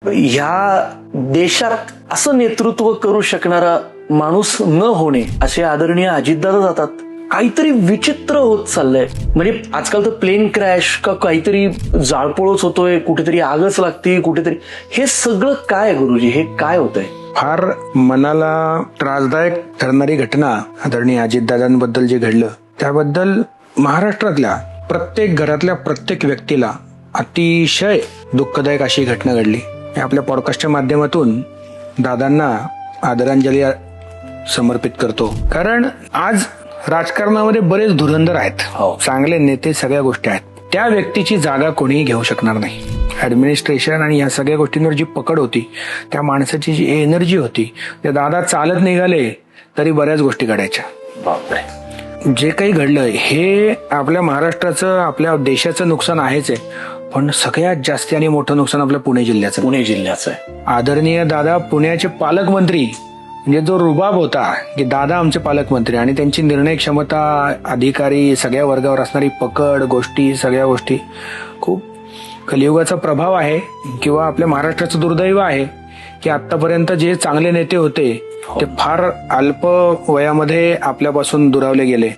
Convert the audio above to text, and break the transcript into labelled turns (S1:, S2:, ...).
S1: ह्या देशात असं नेतृत्व करू शकणारा माणूस न होणे असे आदरणीय अजितदादा जातात. काहीतरी विचित्र होत चाललंय. म्हणजे आजकाल तर प्लेन क्रॅश का काहीतरी जाळपोळच होतोय, कुठेतरी आगच लागते, कुठेतरी हे सगळं काय गुरुजी, हे काय होतंय?
S2: फार मनाला त्रासदायक ठरणारी घटना आदरणीय अजितदादांबद्दल जे घडलं त्याबद्दल महाराष्ट्रातल्या प्रत्येक घरातल्या प्रत्येक व्यक्तीला अतिशय दुःखदायक अशी घटना घडली. मी आपल्या पॉडकास्टच्या माध्यमातून दादांना आदरांजली समर्पित करतो. कारण आज राजकारणामध्ये बरेच धुरंधर आहेत, चांगले नेते, सगळ्या गोष्टी आहेत. त्या व्यक्तीची जागा कोणीही घेऊ शकणार नाही. ऍडमिनिस्ट्रेशन आणि या सगळ्या गोष्टींवर जी पकड होती, त्या माणसाची जी एनर्जी होती, त्या दादा चालत निघाले तरी बऱ्याच गोष्टी घडायच्या.
S1: बापरे,
S2: जे काही घडलं हे आपल्या महाराष्ट्राचं, आपल्या देशाचं नुकसान आहेच आहे, पण सगळ्यात जास्त आणि मोठं नुकसान आपल्या पुणे जिल्ह्याचं आहे. आदरणीय दादा पुण्याचे पालकमंत्री, म्हणजे जो रुबाब होता की दादा आमचे पालकमंत्री, आणि त्यांची निर्णय क्षमता, अधिकारी, सगळ्या वर्गावर असणारी पकड, गोष्टी, सगळ्या गोष्टी, खूप कलियुगाचा प्रभाव आहे किंवा आपल्या महाराष्ट्राचं दुर्दैव आहे की आतापर्यंत जे चांगले नेते होते ते फार अल्प वयामध्ये आपल्यापासून दुरावले गेले.